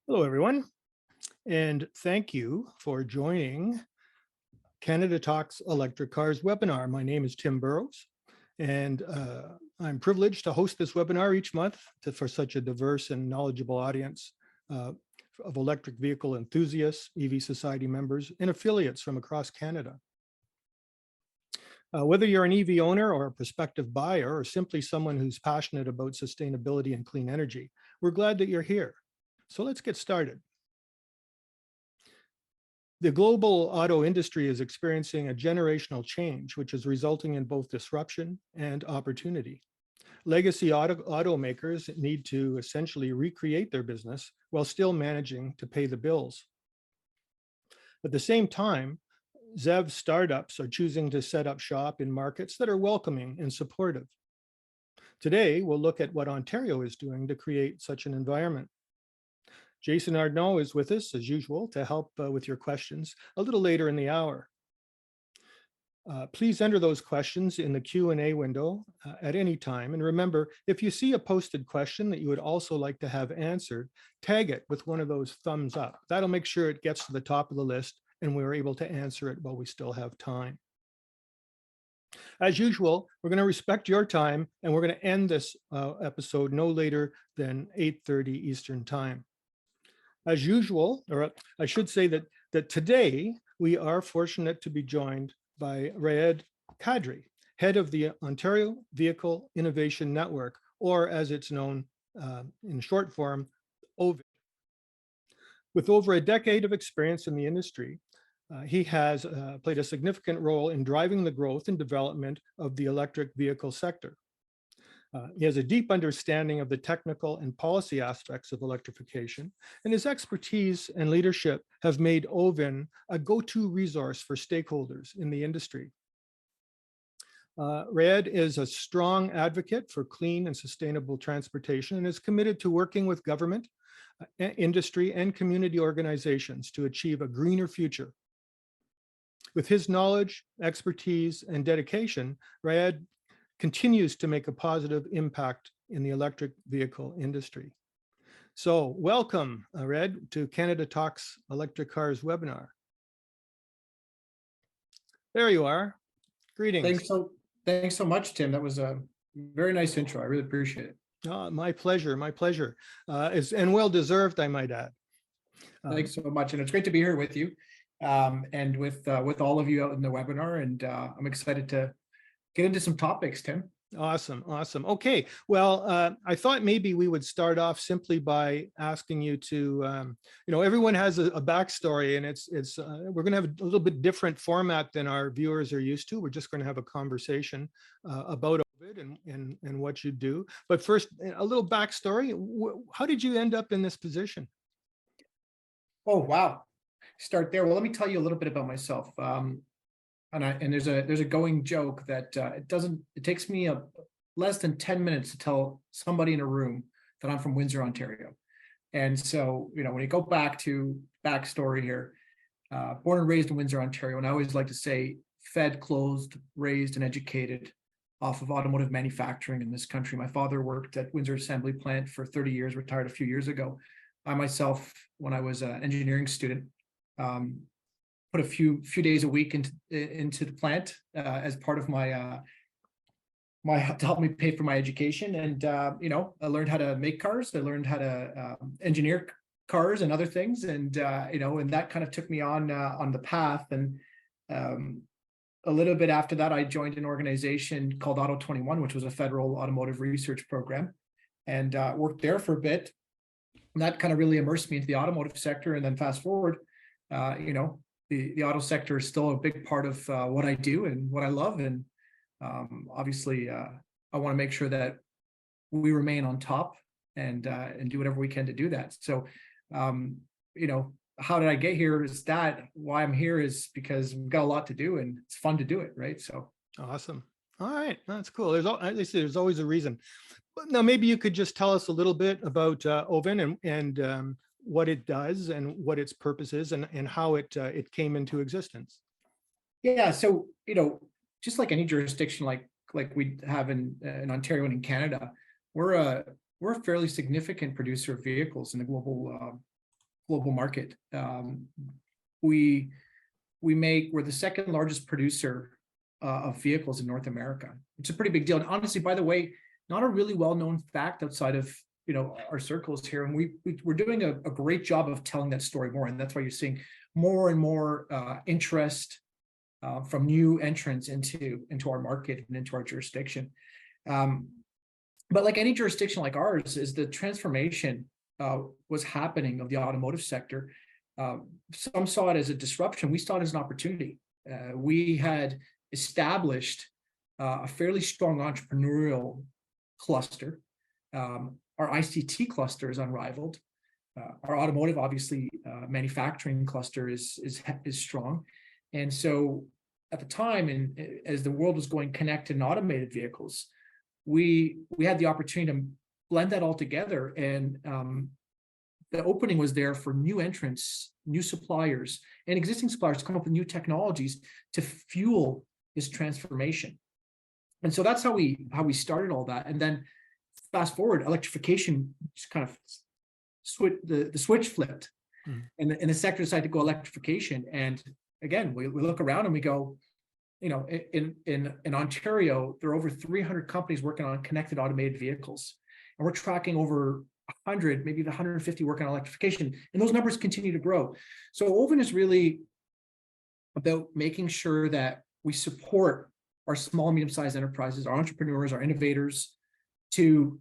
Hello, everyone, and thank you for joining Canada Talks Electric Cars webinar. My name is Tim Burrows, and I'm privileged to host this webinar each month for such a diverse and knowledgeable audience of electric vehicle enthusiasts, EV Society members, and affiliates from across Canada. Whether you're an EV owner or a prospective buyer, or simply someone who's passionate about sustainability and clean energy, we're glad that you're here. So let's get started. The global auto industry is experiencing a generational change, which is resulting in both disruption and opportunity. Legacy automakers need to essentially recreate their business while still managing to pay the bills. At the same time, ZEV startups are choosing to set up shop in markets that are welcoming and supportive. Today, we'll look at what Ontario is doing to create such an environment. Jason Ardno is with us, as usual, to help with your questions a little later in the hour. Please enter those questions in the Q&A window at any time. And remember, if you see a posted question that you would also like to have answered, tag it with one of those thumbs up. That'll make sure it gets to the top of the list and we're able to answer it while we still have time. As usual, we're going to respect your time and we're going to end this episode no later than 8:30 Eastern Time. As usual, or I should say that today we are fortunate to be joined by Raed Kadri, head of the Ontario Vehicle Innovation Network, or as it's known in short form, OVIN. With over a decade of experience in the industry, he has played a significant role in driving the growth and development of the electric vehicle sector. He has a deep understanding of the technical and policy aspects of electrification, and his expertise and leadership have made OVIN a go-to resource for stakeholders in the industry. Raed is a strong advocate for clean and sustainable transportation and is committed to working with government, industry, and community organizations to achieve a greener future. With his knowledge, expertise, and dedication, Raed continues to make a positive impact in the electric vehicle industry. So welcome, Raed, to Canada Talks Electric Cars webinar. There you are. Greetings. Thanks so much, Tim. That was a very nice intro. I really appreciate it. Oh, my pleasure, my pleasure. And well-deserved, I might add. Thanks so much. And it's great to be here with you and with all of you out in the webinar. And I'm excited to get into some topics, Tim. Awesome, awesome. Okay, well, I thought maybe we would start off simply by asking you to, everyone has a backstory, and we're going to have a little bit different format than our viewers are used to. We're just going to have a conversation about OVIN and what you do. But first, a little backstory. How did you end up in this position? Oh, wow. Start there. Well, let me tell you a little bit about myself. And there's a going joke that it takes me less than 10 minutes to tell somebody in a room that I'm from Windsor, Ontario. And so, when you go back to backstory here, born and raised in Windsor, Ontario, and I always like to say fed, clothed, raised, and educated off of automotive manufacturing in this country. My father worked at Windsor Assembly Plant for 30 years, retired a few years ago. I myself, when I was an engineering student, put a few days a week into the plant as part of my to help me pay for my education. And I learned how to make cars. I learned how to engineer cars and other things. And and that kind of took me on the path. And a little bit after that, I joined an organization called Auto 21, which was a federal automotive research program, and worked there for a bit. And that kind of really immersed me into the automotive sector. And then fast forward, the auto sector is still a big part of what I do and what I love. And obviously, I want to make sure that we remain on top and do whatever we can to do that. So, how did I get here? Is that why I'm here? Is because we've got a lot to do and it's fun to do it, right? So awesome. All right, that's cool. There's always a reason. But now maybe you could just tell us a little bit about OVIN and what it does and what its purpose is and how it came into existence. Yeah, so just like any jurisdiction like we have in Ontario and in Canada, we're a fairly significant producer of vehicles in the global global market. We're the second largest producer of vehicles in North America. It's a pretty big deal. And honestly, by the way, not a really well-known fact outside of our circles here. And we're doing a great job of telling that story more. And that's why you're seeing more and more interest from new entrants into our market and into our jurisdiction. But like any jurisdiction like ours, is the transformation was happening of the automotive sector. Some saw it as a disruption. We saw it as an opportunity. We had established a fairly strong entrepreneurial cluster. Our ICT cluster is unrivaled. Our automotive, obviously, manufacturing cluster is strong. And so at the time, and as the world was going connected and automated vehicles, we had the opportunity to blend that all together. And the opening was there for new entrants, new suppliers, and existing suppliers to come up with new technologies to fuel this transformation. And so that's how we started all that. And then fast forward, electrification just kind of the switch flipped, and the sector decided to go electrification. And again, we look around and we go, in Ontario, there are over 300 companies working on connected automated vehicles, and we're tracking over 100, maybe 150 working on electrification, and those numbers continue to grow. So OVIN is really about making sure that we support our small, medium-sized enterprises, our entrepreneurs, our innovators, to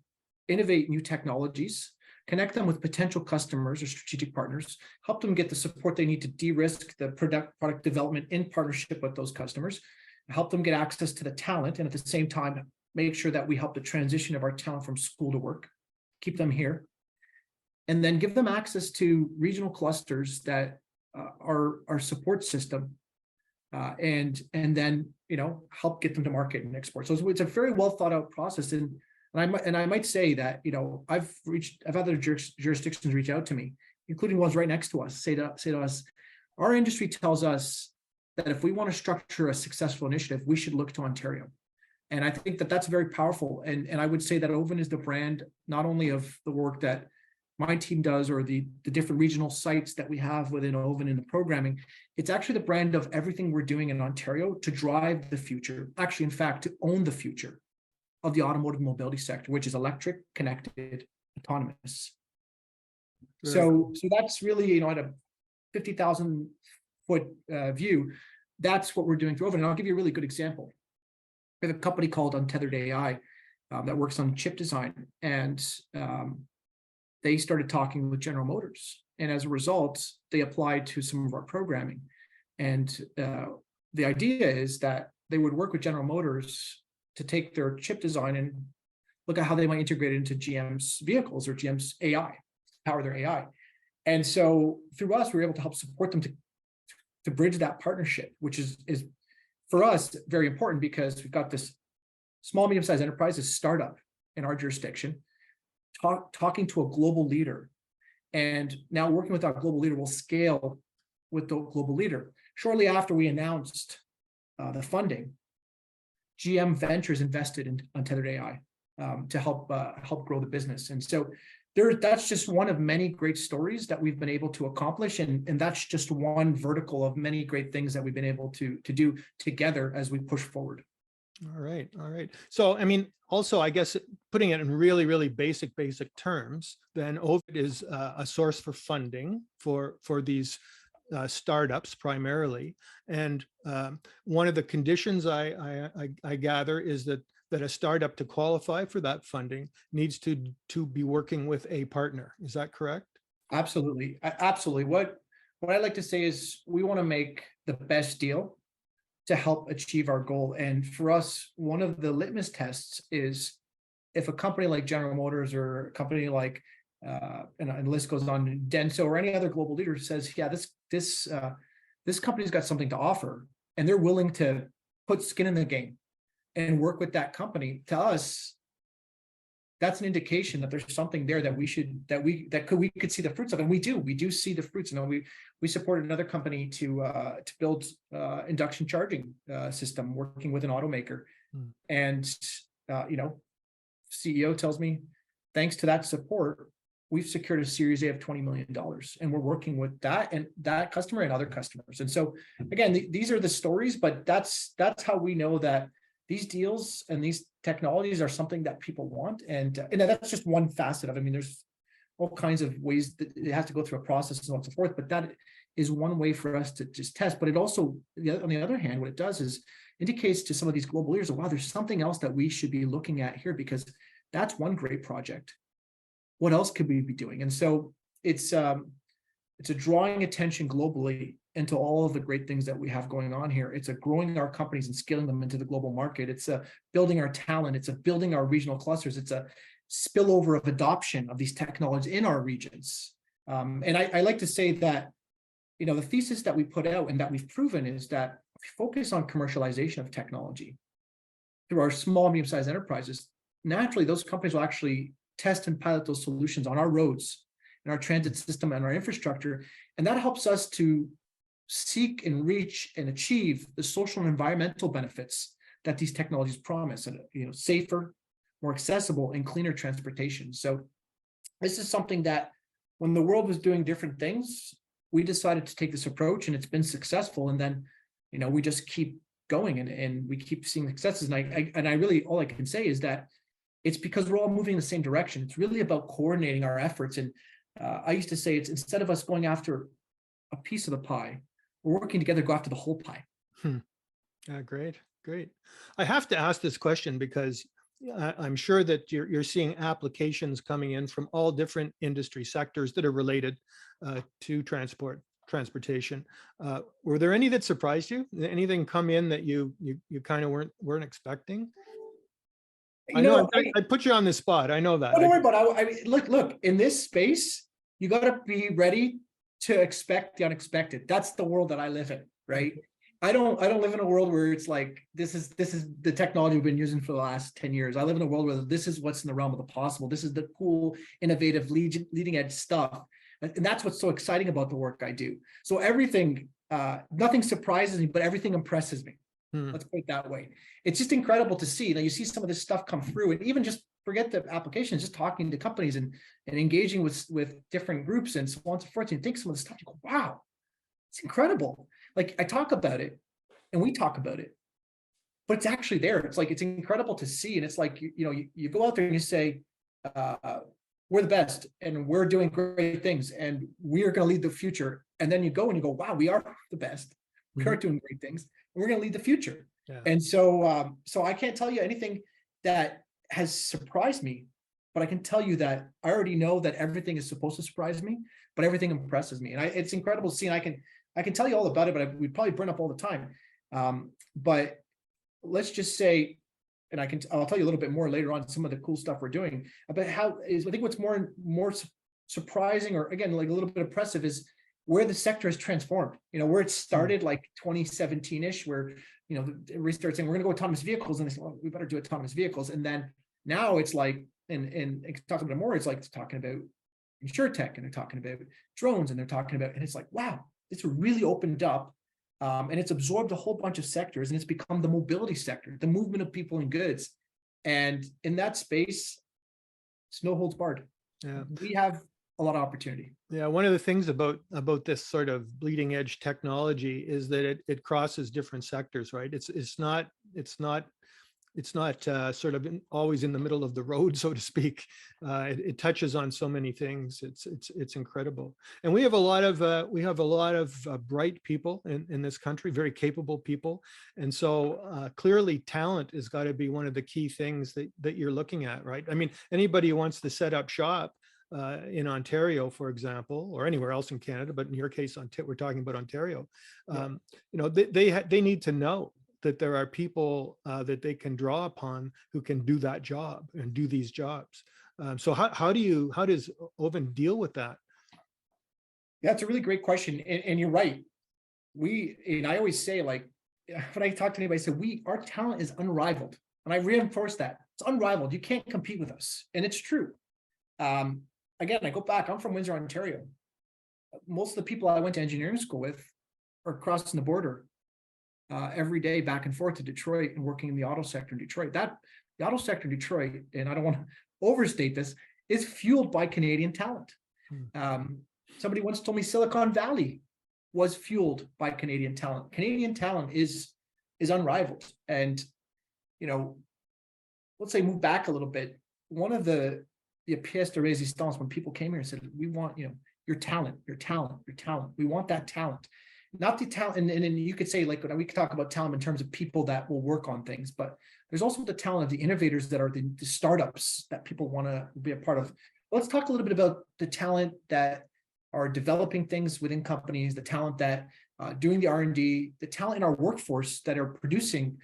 innovate new technologies, connect them with potential customers or strategic partners, help them get the support they need to de-risk the product development in partnership with those customers, help them get access to the talent, and at the same time, make sure that we help the transition of our talent from school to work, keep them here, and then give them access to regional clusters that are our support system, and then help get them to market and export. So it's a very well thought out process. And I might say that I've had other jurisdictions reach out to me, including ones right next to us, say to us, our industry tells us that if we want to structure a successful initiative, we should look to Ontario. And I think that that's very powerful. And I would say that OVIN is the brand not only of the work that my team does or the different regional sites that we have within OVIN in the programming. It's actually the brand of everything we're doing in Ontario to drive the future, actually, in fact, to own the future of the automotive mobility sector, which is electric, connected, autonomous. So that's really, at a 50,000 foot view, that's what we're doing through OVIN. And I'll give you a really good example. We have a company called Untethered AI that works on chip design, and they started talking with General Motors. And as a result, they applied to some of our programming. And the idea is that they would work with General Motors to take their chip design and look at how they might integrate it into GM's vehicles or GM's AI, power their AI. And so through us, we were able to help support them to bridge that partnership, which is for us very important, because we've got this small, medium-sized enterprise, this startup in our jurisdiction, talking to a global leader. And now working with our global leader will scale with the global leader. Shortly after we announced the funding, GM Ventures invested in Untethered AI to help grow the business. And so that's just one of many great stories that we've been able to accomplish. And that's just one vertical of many great things that we've been able to do together as we push forward. All right. All right. So, also, I guess, putting it in really, really basic terms, then OVIN is a source for funding for these startups primarily. And one of the conditions I gather is that a startup, to qualify for that funding, needs to be working with a partner. Is that correct? Absolutely. Absolutely. What I like to say is we want to make the best deal to help achieve our goal. And for us, one of the litmus tests is if a company like General Motors or a company like, and the list goes on, Denso or any other global leader says, yeah, this company's got something to offer, and they're willing to put skin in the game and work with that company, to us, that's an indication that there's something there that we could see the fruits of. And we do see the fruits. We supported another company to build induction charging system, working with an automaker. And CEO tells me, thanks to that support, we've secured a Series A of $20 million, and we're working with that customer and other customers. And so again, these are the stories, but that's how we know that these deals and these technologies are something that people want. And that's just one facet of it. I mean, there's all kinds of ways that it has to go through a process and so on and so forth, but that is one way for us to just test. But it also, on the other hand, what it does is indicates to some of these global leaders, wow, there's something else that we should be looking at here, because that's one great project. What else could we be doing? And so it's a drawing attention globally into all of the great things that we have going on here. It's a growing our companies and scaling them into the global market. It's a building our talent. It's a building our regional clusters. It's a spillover of adoption of these technologies in our regions. And I like to say that, the thesis that we put out and that we've proven is that if we focus on commercialization of technology through our small, medium-sized enterprises, naturally those companies will actually test and pilot those solutions on our roads and our transit system and our infrastructure. And that helps us to seek and reach and achieve the social and environmental benefits that these technologies promise, and safer, more accessible, and cleaner transportation. So this is something that when the world was doing different things, we decided to take this approach, and it's been successful. And then, we just keep going and we keep seeing successes. And I really, all I can say is that it's because we're all moving in the same direction. It's really about coordinating our efforts. And I used to say, it's instead of us going after a piece of the pie, we're working together to go after the whole pie. Great. I have to ask this question because I'm sure that you're seeing applications coming in from all different industry sectors that are related to transportation. Were there any that surprised you? Anything come in that you kind of weren't expecting? I know I put you on the spot. I know that. Don't worry about it. I mean, look, in this space, you got to be ready to expect the unexpected. That's the world that I live in, right? I don't live in a world where it's like, this is the technology we've been using for the last 10 years. I live in a world where this is what's in the realm of the possible. This is the cool, innovative, leading edge stuff. And that's what's so exciting about the work I do. So everything, nothing surprises me, but everything impresses me. Let's put it that way. It's just incredible to see. You see some of this stuff come through, and even just forget the applications, just talking to companies and engaging with different groups and so on and so forth. And you think some of this stuff, you go, wow, it's incredible. Like, I talk about it and we talk about it, but it's actually there. It's like, it's incredible to see. And it's like, you go out there and you say, we're the best and we're doing great things and we are going to lead the future. And then you go and you go, wow, we are the best. We are doing great things and we're going to lead the future. Yeah. And so, so I can't tell you anything that has surprised me, but I can tell you that I already know that everything is supposed to surprise me, but everything impresses me. And it's incredible to see. And I can tell you all about it, but we'd probably burn up all the time. But let's just say, and I'll tell you a little bit more later on some of the cool stuff we're doing about I think what's more surprising, or again, like a little bit impressive, is where the sector has transformed. Where it started like 2017-ish, where, we started saying we're going to go autonomous vehicles, and they said, well, we better do autonomous vehicles. And then now it's like, and talking about more, it's like talking about InsurTech, and they're talking about drones, and they're talking about, and it's like, wow, it's really opened up, and it's absorbed a whole bunch of sectors, and it's become the mobility sector, the movement of people and goods. And in that space, it's no holds barred. Yeah. We have a lot of opportunity. Yeah, one of the things about this sort of bleeding edge technology is that it crosses different sectors, right? It's not sort of always in the middle of the road, so to speak. It touches on so many things. It's incredible, and we have a lot of bright people in this country, very capable people, and so clearly talent has got to be one of the key things that you're looking at, right? I mean, anybody who wants to set up shop in Ontario, for example, or anywhere else in Canada, but in your case, we're talking about Ontario. They need to know that there are people that they can draw upon who can do that job and do these jobs. So how does OVIN deal with that? Yeah, it's a really great question. And you're right. I always say, like, when I talk to anybody, I say, our talent is unrivaled. And I reinforce that. It's unrivaled. You can't compete with us. And it's true. Again, I go back, I'm from Windsor, Ontario. Most of the people I went to engineering school with are crossing the border every day back and forth to Detroit and working in the auto sector in Detroit. The auto sector in Detroit, and I don't want to overstate this, is fueled by Canadian talent. Somebody once told me Silicon Valley was fueled by Canadian talent. Canadian talent is unrivaled. And, you know, let's say move back a little bit. One of the pièces de résistance when people came here and said, we want, you know, your talent, your talent, your talent. We want that talent. Not the talent, and you could say, like, we could talk about talent in terms of people that will work on things, but there's also the talent of the innovators that are the startups that people want to be a part of. Let's talk a little bit about the talent that are developing things within companies, the talent that doing the R&D, the talent in our workforce that are producing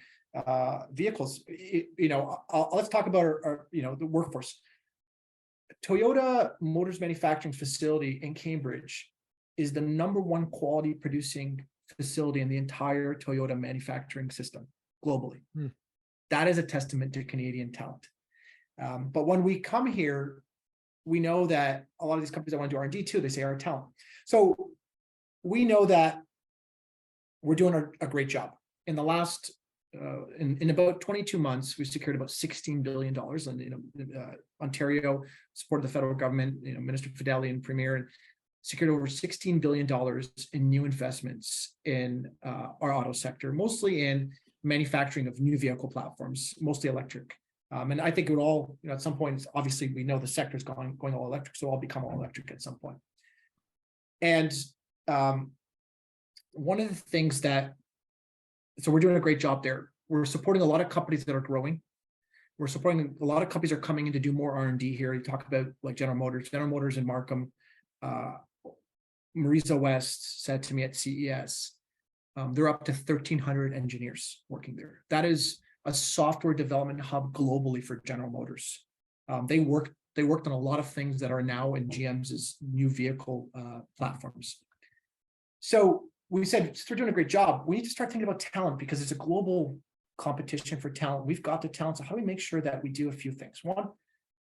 vehicles. Let's talk about our the workforce. Toyota Motors manufacturing facility in Cambridge is the #1 quality producing facility in the entire Toyota manufacturing system globally. That is a testament to Canadian talent. But when we come here, we know that a lot of these companies that want to do R&D too, they say our talent. So we know that we're doing a great job. In the last, in about 22 months, we secured about $16 billion. And Ontario supported the federal government, Minister Fideli and Premier, and secured over $16 billion in new investments in our auto sector, mostly in manufacturing of new vehicle platforms, mostly electric. And I think it would all, at some point, obviously we know the sector is going all electric, so it'll all become all electric at some point. And one of the things so we're doing a great job there. We're supporting a lot of companies that are growing. We're supporting a lot of companies that are coming in to do more R&D here. You talk about like General Motors in Markham. Marisa West said to me at CES, they're up to 1,300 engineers working there. That is a software development hub globally for General Motors. They worked on a lot of things that are now in GM's new vehicle platforms. So we said, we're doing a great job. We need to start thinking about talent because it's a global competition for talent. We've got the talent. So how do we make sure that we do a few things? One,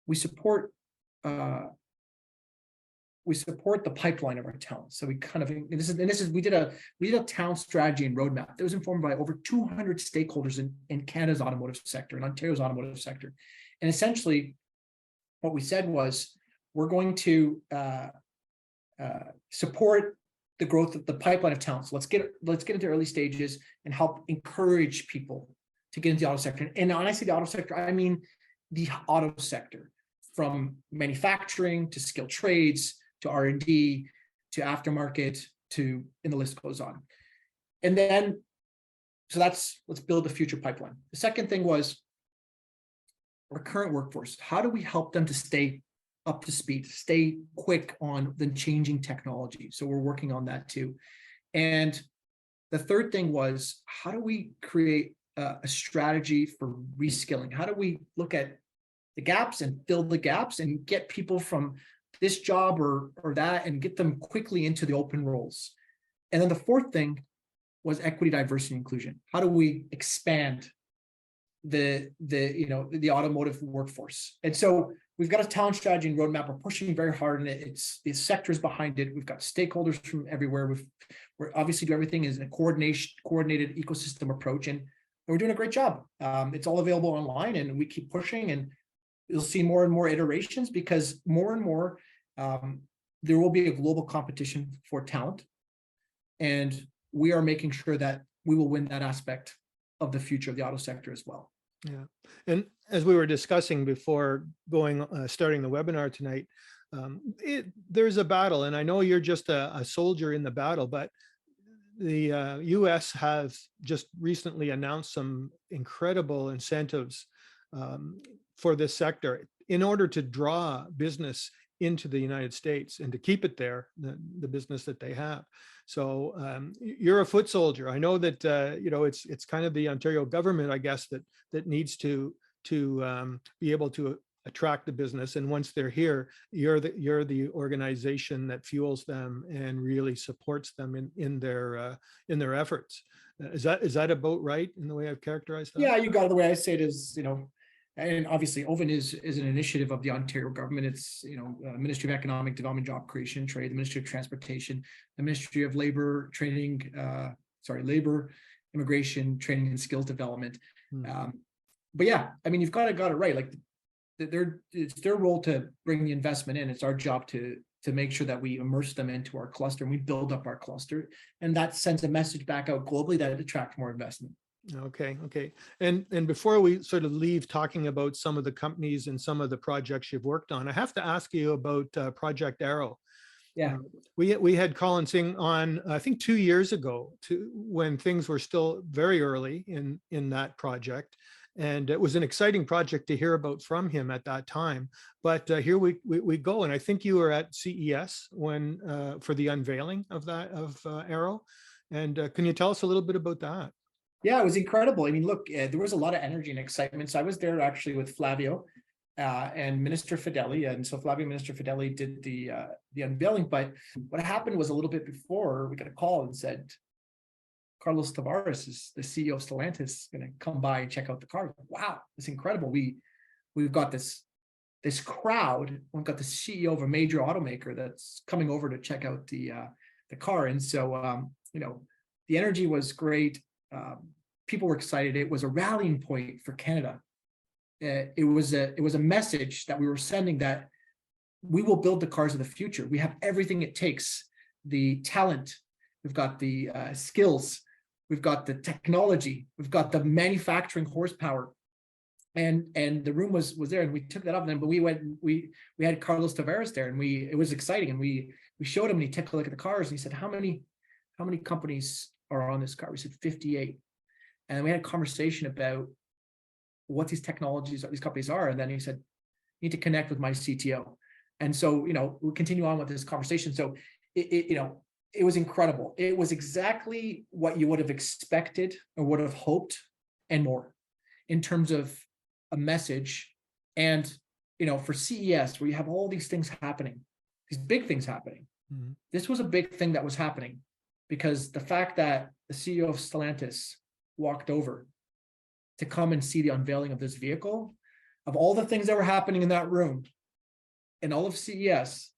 we support the pipeline of our talent. So we kind of, we did a talent strategy and roadmap that was informed by over 200 stakeholders in Canada's automotive sector and Ontario's automotive sector. And essentially what we said was, we're going to support the growth of the pipeline of talent. So let's get into early stages and help encourage people to get into the auto sector. And when I say the auto sector, I mean the auto sector, from manufacturing to skilled trades, to R&D, to aftermarket, and the list goes on. And then, so let's build a future pipeline. The second thing was our current workforce. How do we help them to stay up to speed, stay quick on the changing technology? So we're working on that too. And the third thing was, how do we create a strategy for reskilling? How do we look at the gaps and fill the gaps and get people from this job or that and get them quickly into the open roles? And then the fourth thing was equity, diversity, inclusion. How do we expand the automotive workforce? And so we've got a talent strategy and roadmap. We're pushing very hard in it. It's the sectors behind it. We've got stakeholders from everywhere. We're obviously do everything is in a coordinated ecosystem approach, and we're doing a great job. It's all available online, and we keep pushing, and you'll see more and more iterations because more and more there will be a global competition for talent, and we are making sure that we will win that aspect of the future of the auto sector as well. Yeah, and as we were discussing before starting the webinar tonight, there's a battle, and I know you're just a soldier in the battle, but the US has just recently announced some incredible incentives for this sector in order to draw business into the United States and to keep it there, the business that they have. So you're a foot soldier. I know that it's kind of the Ontario government, I guess, that needs to be able to attract the business, and once they're here, you're the organization that fuels them and really supports them in their efforts. Is that about right in the way I've characterized that? Yeah, you got it. The way I say it is, and obviously OVIN is an initiative of the Ontario government. It's Ministry of Economic Development, Job Creation, Trade, the Ministry of Transportation, the Ministry of Labor, Labor, Immigration, Training and Skills Development. But yeah, I mean, you've got it right. Like it's their role to bring the investment in. It's our job to make sure that we immerse them into our cluster and we build up our cluster, and that sends a message back out globally that attracts more investment. Okay, okay. And before we sort of leave talking about some of the companies and some of the projects you've worked on, I have to ask you about Project Arrow. Yeah. We had Colin Singh on, I think 2 years ago, when things were still very early in that project. And it was an exciting project to hear about from him at that time. But here we go. And I think you were at CES when for the unveiling of Arrow. And can you tell us a little bit about that? Yeah, it was incredible. I mean, look, there was a lot of energy and excitement. So I was there actually with Flavio and Minister Fedeli. And so Flavio and Minister Fedeli did the unveiling. But what happened was a little bit before, we got a call and said, Carlos Tavares, is the CEO of Stellantis, going to come by and check out the car. Wow, it's incredible. We've got this crowd. We've got the CEO of a major automaker that's coming over to check out the car. And so the energy was great. People were excited. It was a rallying point for Canada. It was a message that we were sending that we will build the cars of the future. We have everything it takes, the talent, we've got the skills, we've got the technology, we've got the manufacturing horsepower, and the room was there, and we took that up. Then, but we had Carlos Tavares there, and it was exciting, and we showed him, and he took a look at the cars, and he said, how many companies are on this car? We said 58. And we had a conversation about what these companies are. And then he said, you need to connect with my CTO. And so, we continue on with this conversation. So it was incredible. It was exactly what you would have expected or would have hoped and more in terms of a message. And, for CES, where you have all these things happening, these big things happening, this was a big thing that was happening, because the fact that the CEO of Stellantis walked over to come and see the unveiling of this vehicle, of all the things that were happening in that room and all of CES,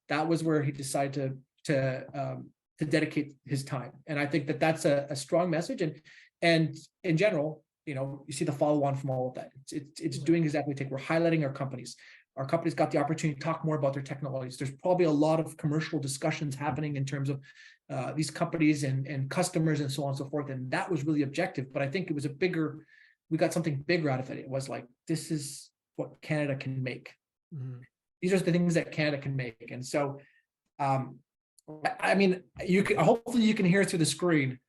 that was where he decided to dedicate his time. And I think that that's a strong message. And in general, you see the follow on from all of that. It's doing exactly what it takes. We're highlighting our companies. Our companies got the opportunity to talk more about their technologies. There's probably a lot of commercial discussions happening in terms of these companies and customers and so on and so forth. And that was really objective. But I think it was we got something bigger out of it. It was like, this is what Canada can make. Mm-hmm. These are the things that Canada can make. And so, I mean, hopefully you can hear through the screen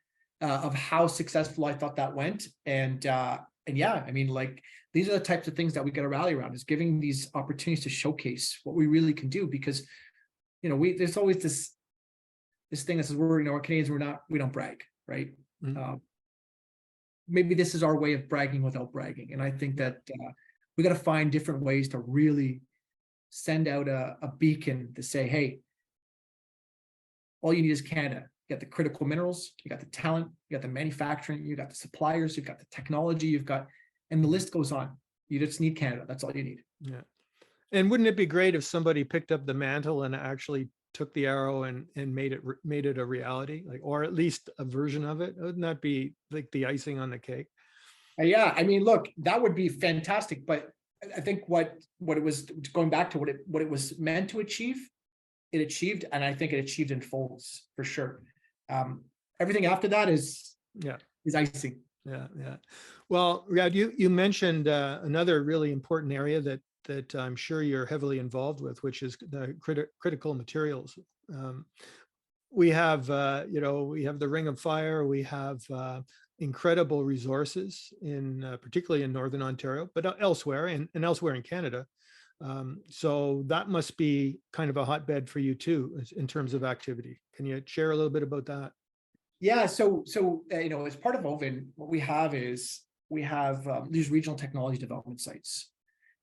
of how successful I thought that went. And yeah, I mean, like, these are the types of things that we got to rally around, is giving these opportunities to showcase what we really can do. Because, there's always this thing that says we're Canadians, we don't brag, right? Mm-hmm. Maybe this is our way of bragging without bragging. And I think that we got to find different ways to really send out a beacon to say, hey, all you need is Canada. You got the critical minerals, you got the talent, you got the manufacturing, you got the suppliers, you've got the technology, and the list goes on. You just need Canada. That's all you need. Yeah. And wouldn't it be great if somebody picked up the mantle and actually took the Arrow and made it a reality, or at least a version of it? Wouldn't that be like the icing on the cake? Yeah, I mean, look, that would be fantastic. But I think what it was, going back to what it was meant to achieve, it achieved, and I think it achieved in folds for sure. Everything after that is icing. Yeah. Well, Raed, you mentioned another really important area that I'm sure you're heavily involved with, which is the critical materials. We have the Ring of Fire. We have incredible resources particularly in Northern Ontario, but elsewhere and elsewhere in Canada. So that must be kind of a hotbed for you too, in terms of activity. Can you share a little bit about that? Yeah. So as part of OVIN, what we have is these regional technology development sites.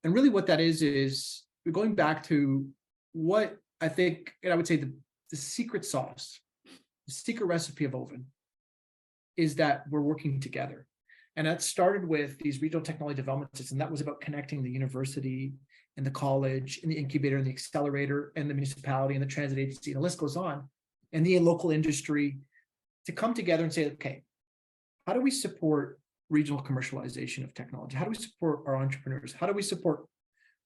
And really what that is we're going back to what I think, and I would say the secret sauce, the secret recipe of OVIN is that we're working together. And that started with these regional technology development sites. And that was about connecting the university and the college and the incubator and the accelerator and the municipality and the transit agency, and the list goes on, and the local industry, to come together and say, okay, how do we support regional commercialization of technology? How do we support our entrepreneurs? How do we support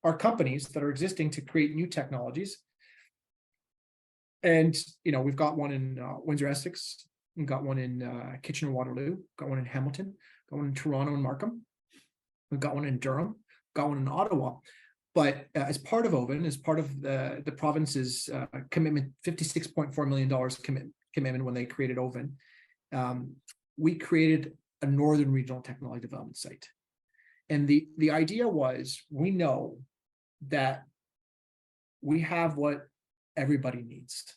are companies that are existing to create new technologies. And, we've got one in Windsor, Essex. We've got one in Kitchener-Waterloo, got one in Hamilton, got one in Toronto and Markham. We've got one in Durham, got one in Ottawa. But as part of OVIN, as part of the province's commitment, $56.4 million commitment when they created OVIN, we created a Northern Regional Technology Development Site. And the idea was, we know that we have what everybody needs.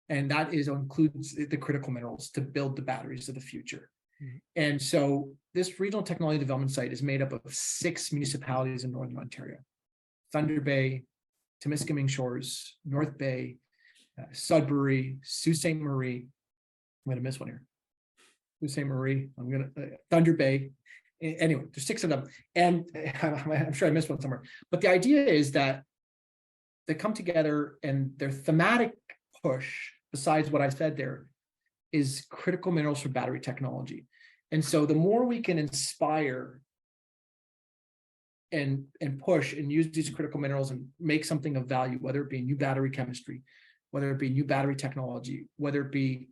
And that includes the critical minerals to build the batteries of the future. Mm-hmm. And so this Regional Technology Development Site is made up of 6 municipalities in Northern Ontario: Thunder Bay, Timiskaming Shores, North Bay, Sudbury, Sault Ste. Marie. I'm going to miss one here. Sault Ste. Marie, Thunder Bay. Anyway, there's 6 of them. And I'm sure I missed one somewhere. But the idea is that they come together, and their thematic push, besides what I said there, is critical minerals for battery technology. And so the more we can inspire and push and use these critical minerals and make something of value, whether it be new battery chemistry, whether it be new battery technology, whether it be,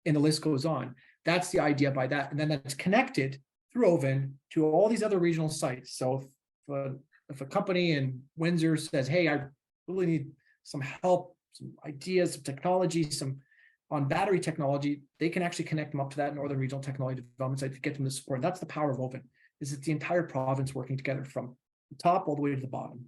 and the list goes on. That's the idea by that. And then that's connected through OVIN to all these other regional sites. So if a company in Windsor says, hey, I really need some help, some ideas, some technology, some on battery technology, they can actually connect them up to that Northern Regional Technology Development Site to get them the support. And that's the power of OVIN, is it's the entire province working together from the top all the way to the bottom.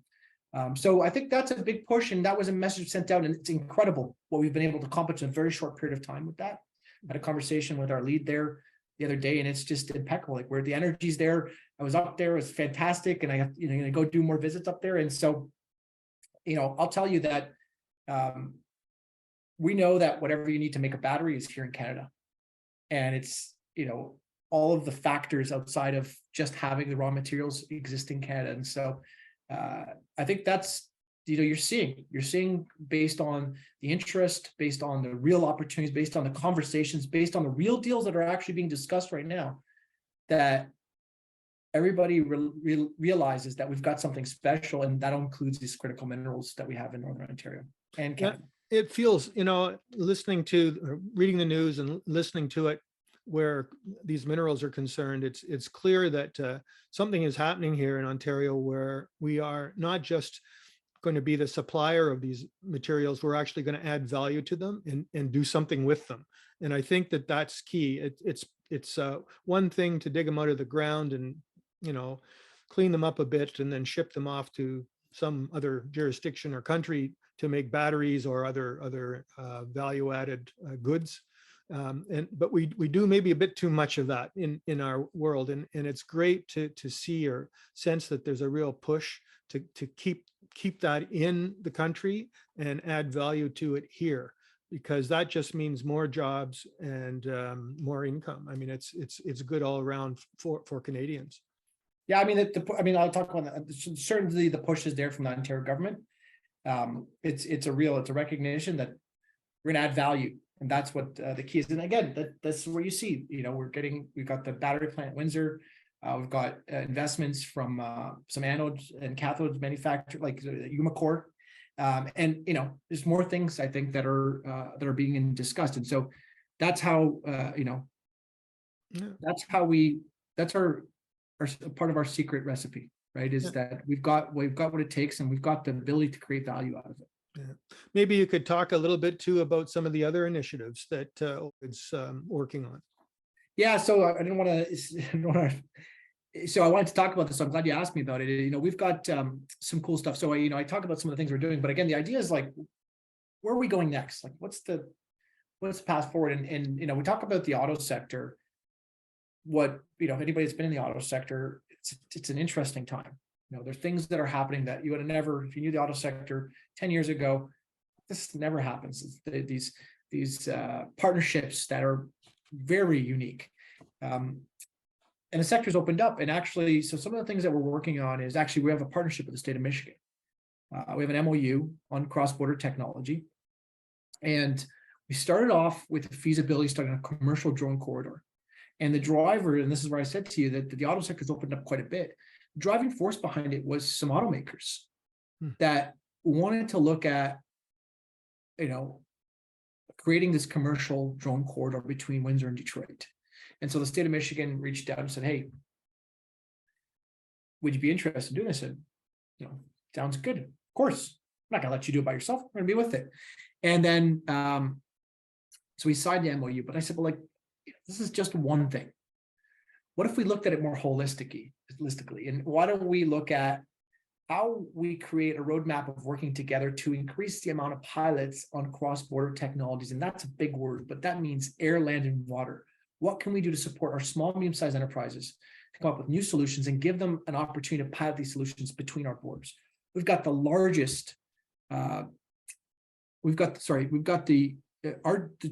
So I think that's a big push, and that was a message sent out, and it's incredible what we've been able to accomplish in a very short period of time with that. I had a conversation with our lead there the other day, and it's just impeccable. Like, where the energy's there. I was up there, it was fantastic, and I have, gonna go do more visits up there. And so, I'll tell you that we know that whatever you need to make a battery is here in Canada. And it's, all of the factors outside of just having the raw materials exist in Canada. And so I think that's, you're seeing based on the interest, based on the real opportunities, based on the conversations, based on the real deals that are actually being discussed right now, that everybody realizes that we've got something special, and that includes these critical minerals that we have in Northern Ontario and Canada. It feels, listening to, reading the news and listening to it, where these minerals are concerned, it's clear that something is happening here in Ontario, where we are not just going to be the supplier of these materials, we're actually going to add value to them and do something with them. And I think that that's key. It's one thing to dig them out of the ground and, clean them up a bit and then ship them off to some other jurisdiction or country to make batteries or other value-added goods. But we do maybe a bit too much of that in our world, and it's great to see or sense that there's a real push to keep that in the country and add value to it here, because that just means more jobs and more income. I mean, it's good all around for Canadians. Yeah, I mean, I'll talk about that. Certainly, the push is there from the Ontario government. It's a recognition that we're going to add value, and that's what the key is. And again, that's where you see, we've got the battery plant at Windsor. We've got investments from some anodes and cathodes manufactured, like Umicore, and there's more things I think that are being discussed. And so that's how that's our part of our secret recipe, right? Is that we've got what it takes, and we've got the ability to create value out of it. Yeah. Maybe you could talk a little bit too about some of the other initiatives that it's working on. Yeah, so I didn't want to. So I wanted to talk about this. So I'm glad you asked me about it. We've got some cool stuff. So I talk about some of the things we're doing, but again, the idea is like, where are we going next? Like, what's the path forward? And we talk about the auto sector. What anybody that's been in the auto sector, it's an interesting time. There's things that are happening that you would have never, if you knew the auto sector 10 years ago, this never happens. It's these partnerships that are very unique. And the sector's opened up. And actually, so some of the things that we're working on is actually, we have a partnership with the state of Michigan. We have an MOU on cross-border technology. And we started off with the feasibility study on a commercial drone corridor. And the driver, and this is where I said to you that the auto sector's opened up quite a bit. The driving force behind it was some automakers that wanted to look at, creating this commercial drone corridor between Windsor and Detroit. And so the state of Michigan reached out and said, hey, would you be interested in doing this? And, sounds good. Of course, I'm not gonna let you do it by yourself. I'm gonna be with it. And then, so we signed the MOU, but I said, well, this is just one thing. What if we looked at it more holistically? And why don't we look at how we create a roadmap of working together to increase the amount of pilots on cross-border technologies? And that's a big word, but that means air, land, and water. What can we do to support our small, medium-sized enterprises to come up with new solutions and give them an opportunity to pilot these solutions between our borders? We've got the largest, the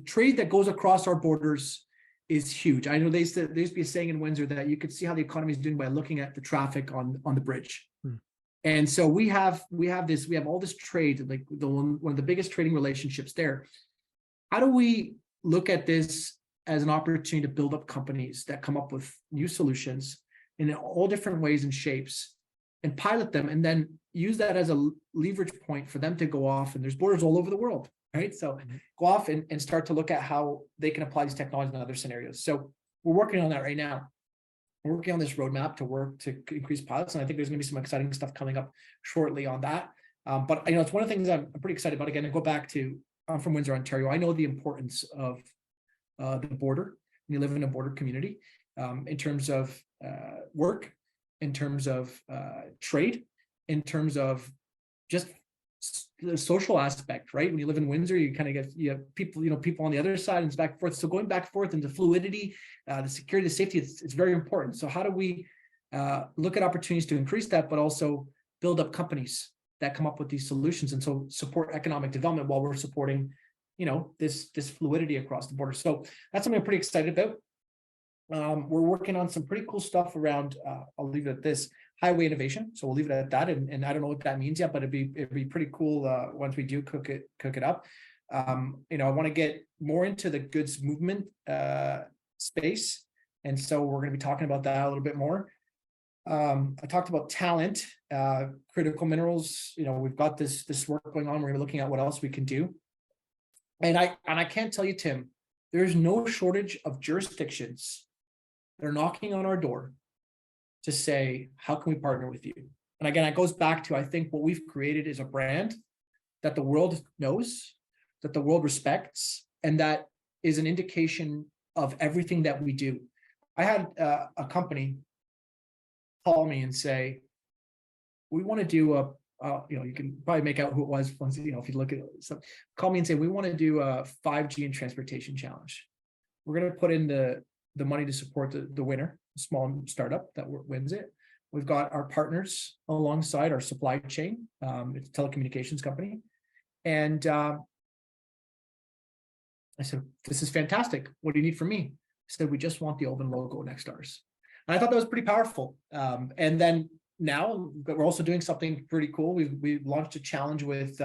trade that goes across our borders is huge. I know there used to be a saying in Windsor that you could see how the economy is doing by looking at the traffic on the bridge. And so we have all this trade, like one of the biggest trading relationships there. How do we look at this as an opportunity to build up companies that come up with new solutions in all different ways and shapes and pilot them, and then use that as a leverage point for them to go off? And there's borders all over the world, right? So go off and start to look at how they can apply these technologies in other scenarios. So we're working on that right now. We're working on this roadmap to work to increase pilots, and I think there's going to be some exciting stuff coming up shortly on that. But it's one of the things I'm pretty excited about. Again, I go back to, I'm from Windsor, Ontario. I know the importance of the border. You live in a border community, in terms of work, in terms of trade, in terms of just the social aspect, right? When you live in Windsor, you kind of get people on the other side, and it's back and forth. So going back and forth into fluidity, the security, the safety, it's very important. So how do we look at opportunities to increase that, but also build up companies that come up with these solutions, and so support economic development while we're supporting, this fluidity across the border. So that's something I'm pretty excited about. We're working on some pretty cool stuff around, I'll leave it at this, highway innovation. So we'll leave it at that. And I don't know what that means yet, but it'd be pretty cool once we do cook it up. I want to get more into the goods movement space. And so we're going to be talking about that a little bit more. I talked about talent, critical minerals. We've got this work going on. We're going to be looking at what else we can do. And I can't tell you, Tim, there's no shortage of jurisdictions that are knocking on our door to say, how can we partner with you? And again, it goes back to, I think what we've created is a brand that the world knows, that the world respects, and that is an indication of everything that we do. I had a company call me and say, we want to do you can probably make out who it was once, if you look at it. Call me and say, we want to do a 5G and transportation challenge. We're going to put in the money to support the winner, a small startup that wins it. We've got our partners alongside our supply chain. It's a telecommunications company. And I said, this is fantastic. What do you need from me? I said, we just want the OVIN logo next to ours. And I thought that was pretty powerful. And then now we're also doing something pretty cool. We've launched a challenge with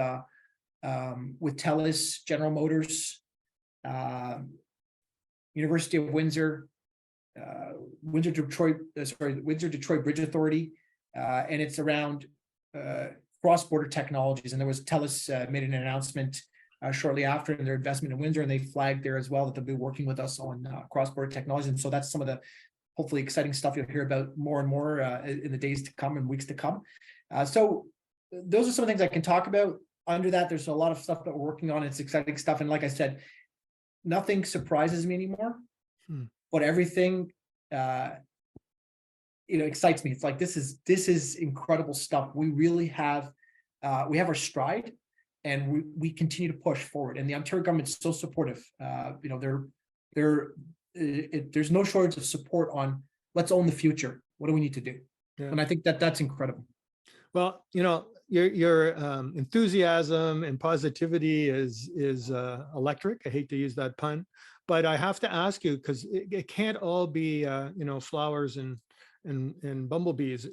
TELUS, General Motors, University of Windsor, Windsor Detroit Bridge Authority, and it's around cross-border technologies. And there was TELUS made an announcement shortly after in their investment in Windsor, and they flagged there as well that they'll be working with us on cross-border technology. And so that's some of the hopefully exciting stuff you'll hear about more and more in the days to come and weeks to come. So those are some things I can talk about. Under that, there's a lot of stuff that we're working on. It's exciting stuff. And like I said, nothing surprises me anymore, but everything, excites me. It's like, this is incredible stuff. We really have, we have our stride, and we continue to push forward. And the Ontario government's so supportive. There's no shortage of support on let's own the future. What do we need to do? Yeah. And I think that's incredible. Well, your enthusiasm and positivity is electric. I hate to use that pun, but I have to ask you, because it can't all be flowers and bumblebees.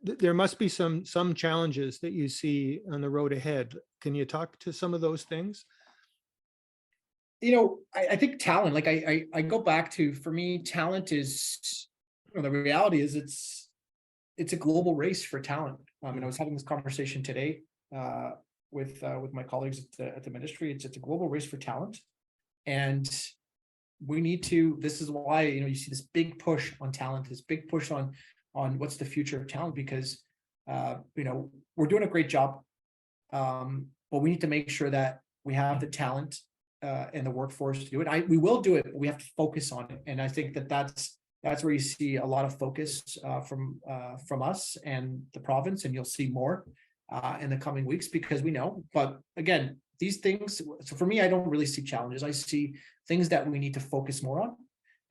There must be some challenges that you see on the road ahead. Can you talk to some of those things? I think talent, like I go back to, for me, talent is, the reality is it's a global race for talent. I was having this conversation today with my colleagues at the ministry. It's a global race for talent, and we need to. This is why you see this big push on talent, this big push on what's the future of talent, because we're doing a great job, but we need to make sure that we have the talent and the workforce to do it. We will do it, but we have to focus on it, and I think that's where you see a lot of focus from us and the province, and you'll see more in the coming weeks, because we know. But again, these things, so for me, I don't really see challenges. I see things that we need to focus more on.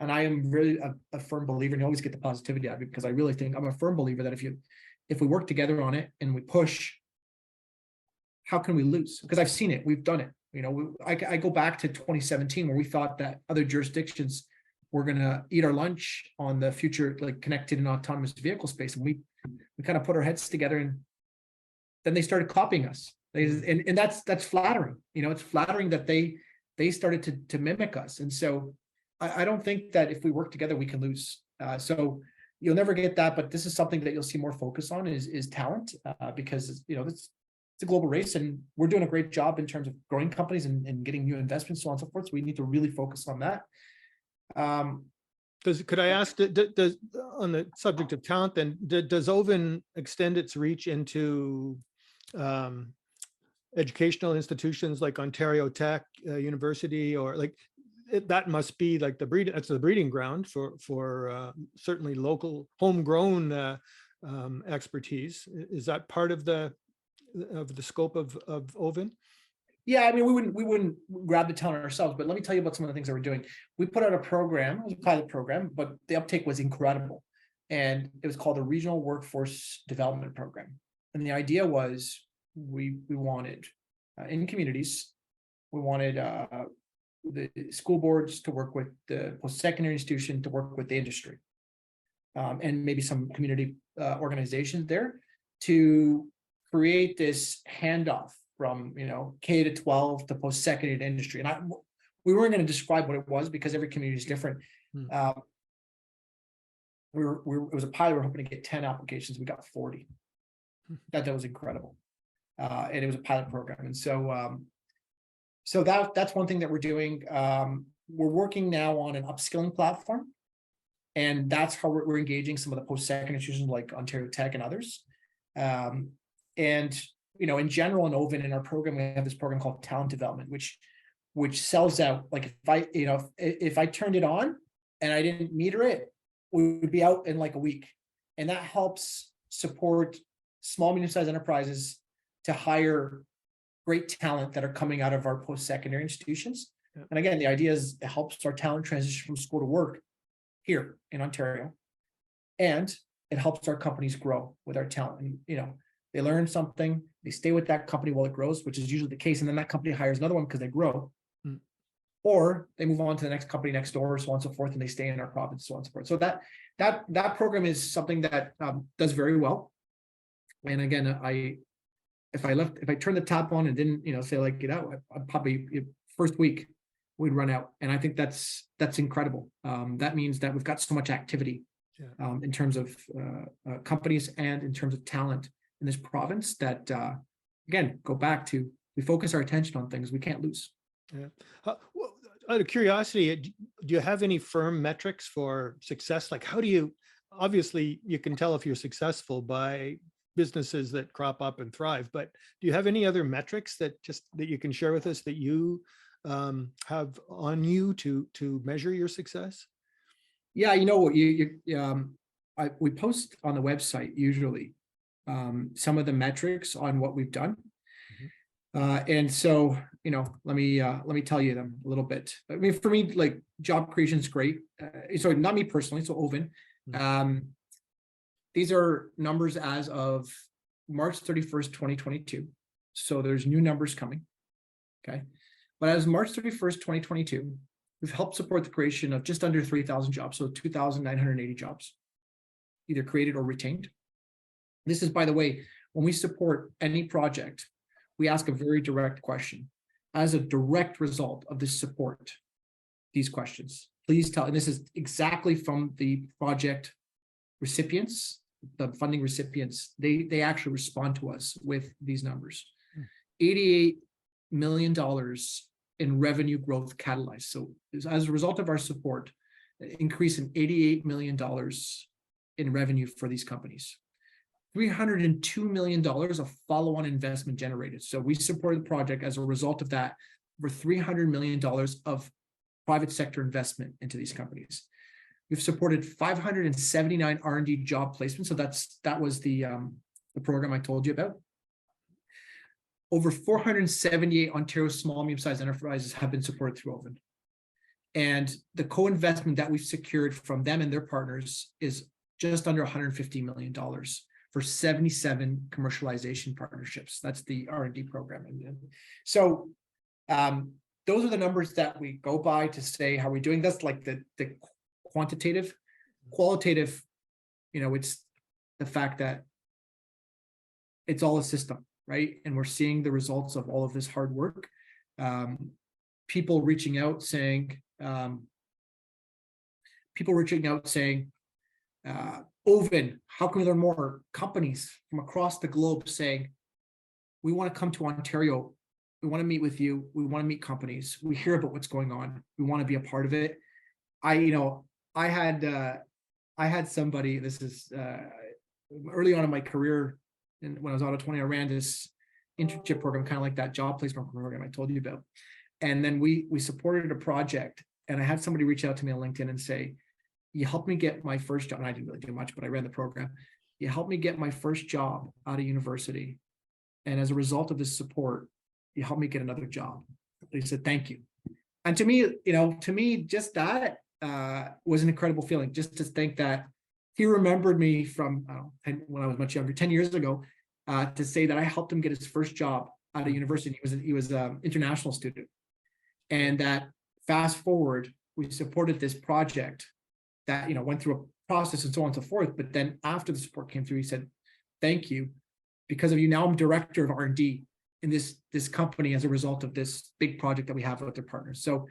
And I am really a firm believer, and you always get the positivity out of it, because I really think I'm a firm believer that if we work together on it and we push, how can we lose? Because I've seen it, we've done it. I go back to 2017, where we thought that other jurisdictions were going to eat our lunch on the future, like connected and autonomous vehicle space. And we kind of put our heads together, and then they started copying us. And that's flattering. It's flattering that they started to mimic us. And so I don't think that if we work together, we can lose. So you'll never get that, but this is something that you'll see more focus on is talent, because it's a global race, and we're doing a great job in terms of growing companies and getting new investments, so on and so forth. So we need to really focus on that. Could I ask, does on the subject of talent, then does OVIN extend its reach into educational institutions like Ontario Tech University, or like that must be like that's the breeding ground for certainly local homegrown expertise. Is that part of the scope of OVIN? Yeah, I mean, we wouldn't grab the talent ourselves, but let me tell you about some of the things that we're doing. We put out a program, it was a pilot program, but the uptake was incredible. And it was called the Regional Workforce Development Program. And the idea was we wanted in communities, we wanted the school boards to work with the post-secondary institution, to work with the industry, and maybe some community organizations there, to create this handoff from K to 12 to post-secondary industry. And we weren't going to describe what it was, because every community is different. It was a pilot. We were hoping to get 10 applications. We got 40. That was incredible. And it was a pilot program. And so that's one thing that we're doing. We're working now on an upskilling platform, and that's how we're engaging some of the post-secondary institutions like Ontario Tech and others. And in general, in OVIN, in our program, we have this program called talent development, which sells out. Like if I turned it on and I didn't meter it, we would be out in like a week. And that helps support small, medium-sized enterprises to hire great talent that are coming out of our post-secondary institutions. Yeah. And again, the idea is it helps our talent transition from school to work here in Ontario. And it helps our companies grow with our talent. And, they learn something, they stay with that company while it grows, which is usually the case. And then that company hires another one because they grow. Or they move on to the next company next door, so on and so forth, and they stay in our province, so on and so forth. So that program is something that does very well. And again, if I turn the tap on and didn't, say like get out, I'd probably first week we'd run out. And I think that's incredible. That means that we've got so much activity in terms of companies and in terms of talent in this province that, again, go back to, we focus our attention on things we can't lose. Yeah. Well, out of curiosity, do you have any firm metrics for success? Like, how do you, obviously you can tell if you're successful by businesses that crop up and thrive, but do you have any other metrics that you can share with us that you have on you to measure your success? Yeah, we post on the website usually some of the metrics on what we've done. And so, let me tell you them a little bit. I mean, for me, like job creation is great. So not me personally, so OVIN. These are numbers as of March 31st, 2022. So there's new numbers coming. Okay. But as March 31st, 2022, we've helped support the creation of just under 3,000 jobs. So 2,980 jobs, either created or retained. This is, by the way, when we support any project, we ask a very direct question. As a direct result of this support, these questions, please tell, and this is exactly from the project recipients the funding recipients, they actually respond to us with these numbers. Hmm. $88 million in revenue growth catalyzed. So as a result of our support, increase in $88 million in revenue for these companies. $302 million of follow-on investment generated. So we supported the project as a result of that, over $300 million of private sector investment into these companies. We've supported 579 R&D job placements. So that was the program I told you about. Over 478 Ontario small, medium-sized enterprises have been supported through OVIN. And the co-investment that we've secured from them and their partners is just under $150 million for 77 commercialization partnerships. That's the R&D program. And so those are the numbers that we go by to say how we're doing. That's like the quantitative. Qualitative, it's the fact that it's all a system, right? And we're seeing the results of all of this hard work. People reaching out saying, OVIN, how can we learn more? Companies from across the globe saying, we want to come to Ontario. We want to meet with you. We want to meet companies. We hear about what's going on. We want to be a part of it. I had somebody, this is early on in my career, and when I was out of 20, I ran this internship program, kind of like that job placement program I told you about. And then we supported a project, and I had somebody reach out to me on LinkedIn and say, you helped me get my first job. And I didn't really do much, but I ran the program. You helped me get my first job out of university. And as a result of this support, you helped me get another job. They said, thank you. And to me, just that was an incredible feeling, just to think that he remembered me from when I was much younger, 10 years ago, to say that I helped him get his first job out of university. He was an international student. And that fast forward, we supported this project that, went through a process and so on and so forth. But then after the support came through, he said, thank you. Because of you, now I'm director of R&D in this company as a result of this big project that we have with their partners. So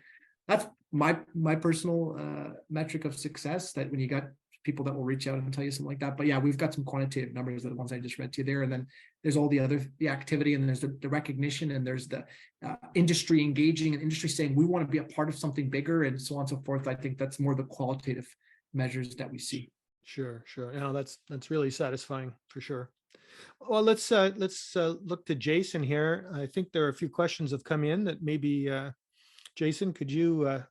that's my personal metric of success, that when you got people that will reach out and tell you something like that. But yeah, we've got some quantitative numbers, the ones I just read to you there. And then there's all the activity, and then there's the recognition, and there's the industry engaging, and industry saying, we want to be a part of something bigger, and so on and so forth. I think that's more the qualitative measures that we see. Sure. No, that's really satisfying for sure. Well, let's look to Jason here. I think there are a few questions have come in that maybe, Jason, could you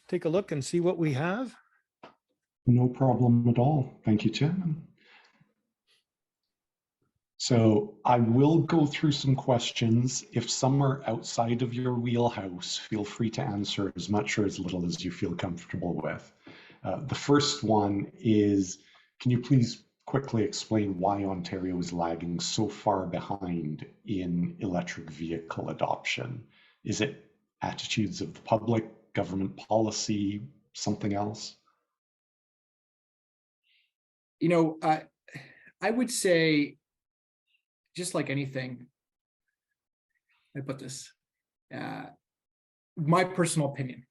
take a look and see what we have? No problem at all. Thank you, Chairman. So I will go through some questions. If some are outside of your wheelhouse, feel free to answer as much or as little as you feel comfortable with. The first one is, can you please quickly explain why Ontario is lagging so far behind in electric vehicle adoption? Is it attitudes of the public, government policy, something else? I would say, just like anything, I put this, my personal opinion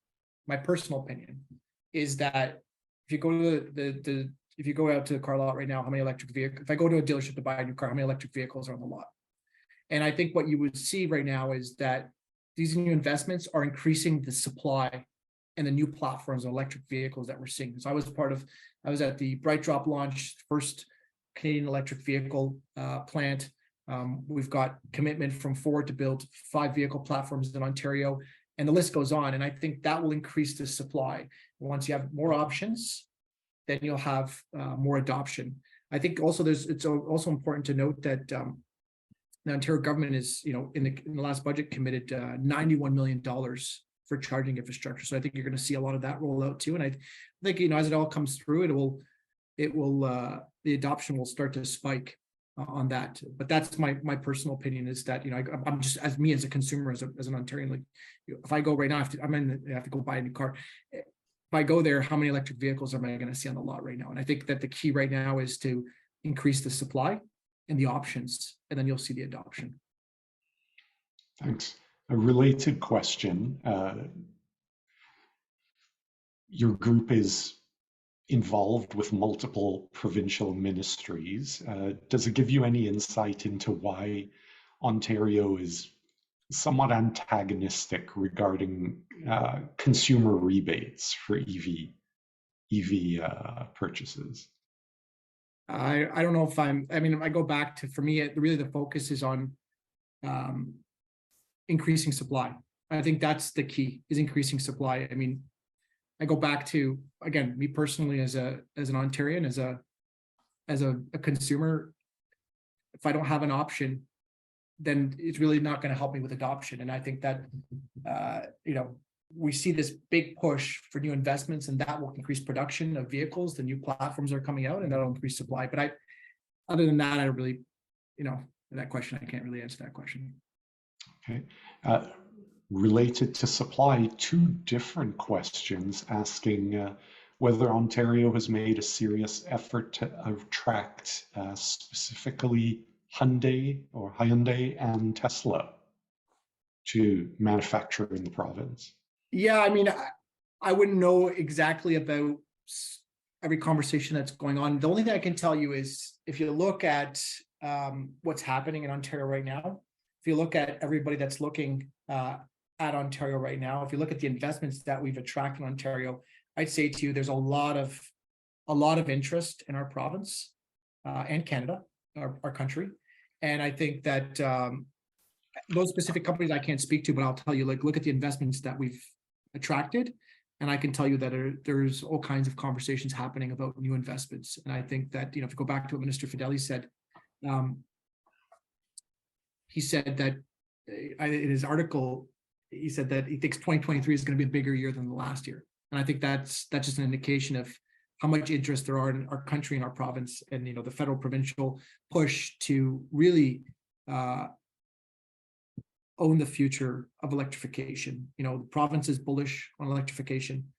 is that if you go to if you go out to the car lot right now, how many electric vehicles, if I go to a dealership to buy a new car, how many electric vehicles are on the lot? And I think what you would see right now is that these new investments are increasing the supply and the new platforms of electric vehicles that we're seeing. So I was at the Bright Drop launch, first Canadian electric vehicle plant. We've got commitment from Ford to build 5 vehicle platforms in Ontario, and the list goes on. And I think that will increase the supply. Once you have more options, then you'll have more adoption. I think also it's also important to note that the Ontario government is, in the last budget, committed $91 million for charging infrastructure. So I think you're going to see a lot of that roll out too. And I think, as it all comes through, the adoption will start to spike on that. But that's my personal opinion, is that, I'm just, as me as a consumer, as an Ontarian, like, if I go right now, I have to go buy a new car. If I go there, how many electric vehicles am I going to see on the lot right now? And I think that the key right now is to increase the supply and the options, and then you'll see the adoption. Thanks. A related question. Your group is involved with multiple provincial ministries. Does it give you any insight into why Ontario is somewhat antagonistic regarding consumer rebates for EV purchases? I don't know if I mean, I go back to, for me, really the focus is on increasing supply. I think that's the key, is increasing supply. I mean, I go back to, again, me personally as an Ontarian, as a consumer, if I don't have an option, then it's really not going to help me with adoption. And I think that, you know, we see this big push for new investments, and that will increase production of vehicles. The new platforms are coming out, and that'll increase supply. But other than that, I don't really, you know, that question, I can't really answer that question. Okay. Related to supply, two different questions asking whether Ontario has made a serious effort to attract specifically Hyundai and Tesla to manufacture in the province. Yeah, I mean, I wouldn't know exactly about every conversation that's going on. The only thing I can tell you is, if you look at what's happening in Ontario right now, if you look at everybody that's looking at Ontario right now, if you look at the investments that we've attracted in Ontario, I'd say to you, there's a lot of interest in our province and Canada, our country. And I think that those specific companies I can't speak to, but I'll tell you, like, look at the investments that we've attracted. And I can tell you that there's all kinds of conversations happening about new investments. And I think that, you know, if you go back to what Minister Fideli said, he said that in his article, he said that he thinks 2023 is going to be a bigger year than the last year. And I think that's just an indication of how much interest there are in our country and our province, and, you know, the federal provincial push to really own the future of electrification. You know, the province is bullish on electrification.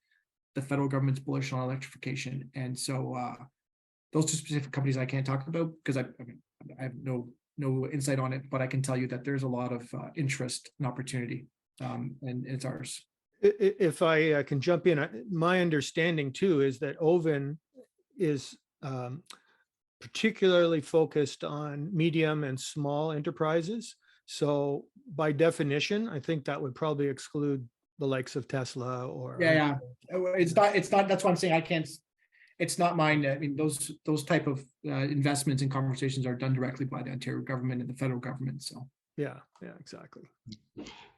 The federal government's bullish on electrification. And so those two specific companies I can't talk about, because I have no insight on it, but I can tell you that there's a lot of interest and opportunity, and it's ours. If I can jump in, my understanding too is that OVIN is particularly focused on medium and small enterprises. So by definition, I think that would probably exclude the likes of Tesla or. Yeah. It's not, that's why I'm saying I can't, it's not mine. I mean, those type of investments and conversations are done directly by the Ontario government and the federal government. So. Yeah, exactly.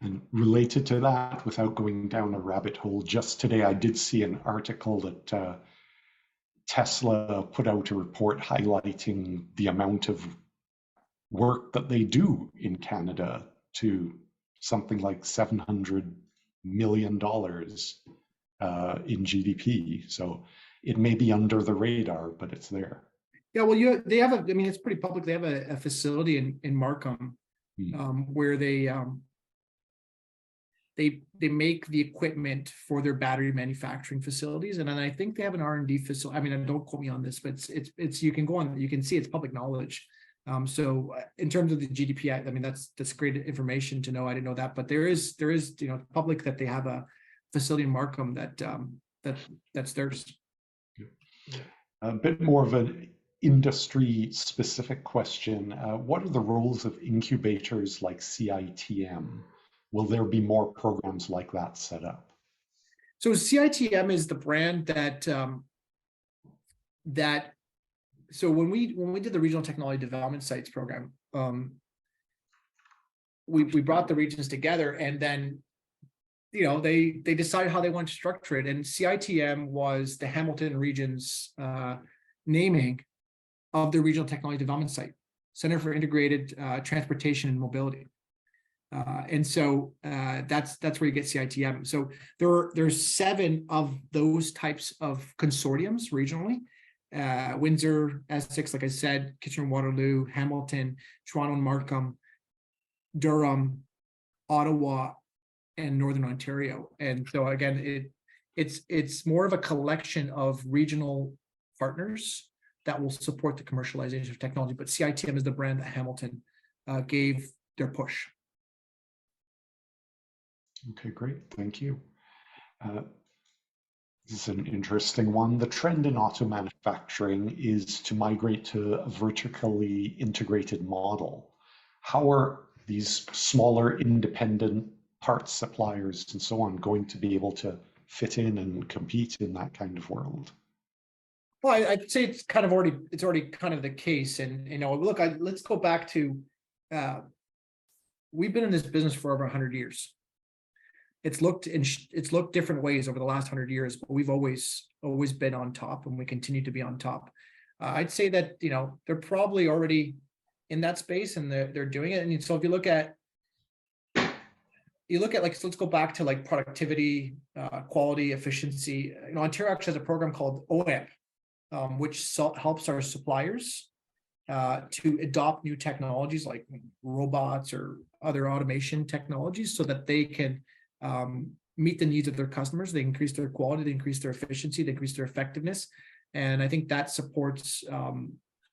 And related to that, without going down a rabbit hole, just today I did see an article that Tesla put out a report highlighting the amount of work that they do in Canada to something like $700 million in GDP. So it may be under the radar, but it's there. Yeah, well, they have I mean, it's pretty public. They have a facility in Markham, where they make the equipment for their battery manufacturing facilities, and then I think they have an R&D facility. I mean, don't quote me on this, but it's you can go on, you can see it's public knowledge. So in terms of the GDP, I mean, that's great information to know. I didn't know that, but there is, you know, public, that they have a facility in Markham that's theirs. A bit more of an industry specific question. What are the roles of incubators like CITM? Will there be more programs like that set up? So CITM is the brand so when we did the regional technology development sites program, we brought the regions together, and then, you know, they decided how they want to structure it. And CITM was the Hamilton region's naming of the regional technology development site, Center for Integrated Transportation and Mobility. And so that's where you get CITM. So there's 7 of those types of consortiums regionally. Windsor, Essex, like I said, Kitchener-Waterloo, Hamilton, Toronto and Markham, Durham, Ottawa, and Northern Ontario. And so again, it's more of a collection of regional partners that will support the commercialization of technology. But CITM is the brand that Hamilton gave their push. Okay, great. Thank you. This is an interesting one. The trend in auto manufacturing is to migrate to a vertically integrated model. How are these smaller independent parts suppliers and so on going to be able to fit in and compete in that kind of world? Well, I'd say it's already kind of the case. And, look, let's go back to, we've been in this business for over 100 years. It's looked different ways over the last 100 years, but we've always been on top, and we continue to be on top. I'd say that, they're probably already in that space, and they're doing it. And so if you look at like, so let's go back to like productivity, quality, efficiency. Ontario actually has a program called OVIN, which helps our suppliers to adopt new technologies like robots or other automation technologies, so that they can meet the needs of their customers. They increase their quality, they increase their efficiency, they increase their effectiveness. And I think that supports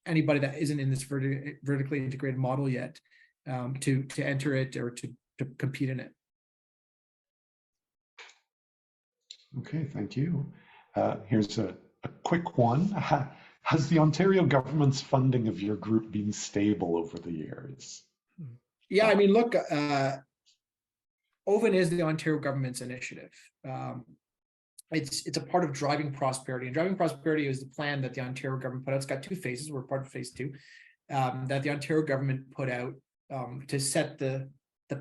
anybody that isn't in this vertically integrated model yet to enter it or to compete in it. Okay, thank you. Here's a quick one. Has the Ontario government's funding of your group been stable over the years? Yeah, I mean, look, OVIN is the Ontario government's initiative. It's a part of Driving Prosperity, and Driving Prosperity is the plan that the Ontario government put out. It's got 2 phases. We're part of phase 2 that the Ontario government put out to set the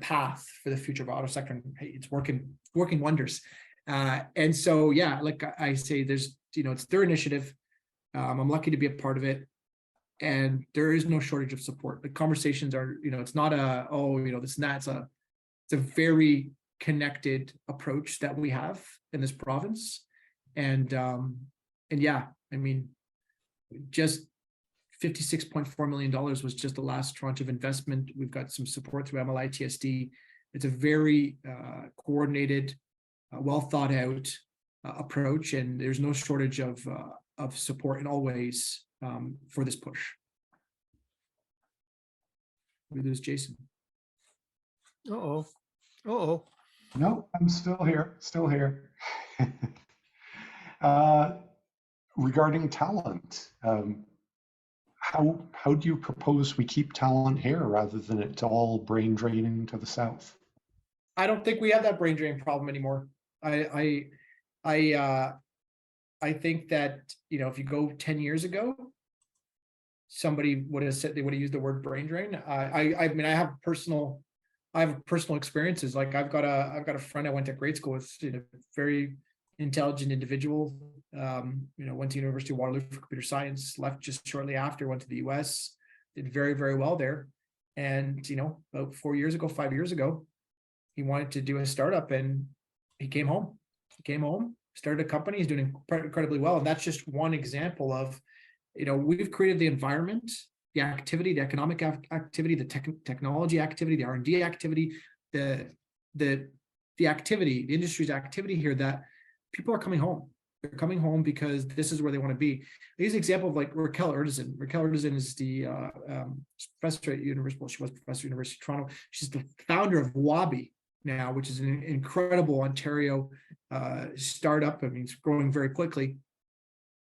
path for the future of auto sector. And hey, it's working wonders. And so, yeah, like I say, there's, it's their initiative. I'm lucky to be a part of it, and there is no shortage of support. The conversations are, it's not this and that. It's a very connected approach that we have in this province. And yeah, I mean, just $56.4 million was just the last tranche of investment. We've got some support through MLI-TSD. It's a very coordinated, well thought out approach, and there's no shortage of support in all ways for this push. We lose Jason. Uh-oh. No, I'm still here, regarding talent, how do you propose we keep talent here rather than it all brain draining to the south? I don't think we have that brain drain problem anymore. I think that, if you go 10 years ago, somebody would have said, they would have used the word brain drain. I mean, I have personal experiences. Like I've got a friend I went to grade school with, very intelligent individual, went to University of Waterloo for computer science, left just shortly after, went to the US, did very, very well there. And, about 5 years ago, he wanted to do a startup, and he came home, started a company. He's doing incredibly well. And that's just one example of, we've created the environment, the activity, the economic activity, the technology activity, the R&D activity, the activity, the industry's activity here, that people are coming home. They're coming home because this is where they want to be. I use an example of like Raed Kadri. Raed Kadri is the professor at University. Well, she was professor at University of Toronto. She's the founder of Wabi now, which is an incredible Ontario startup. I mean, it's growing very quickly.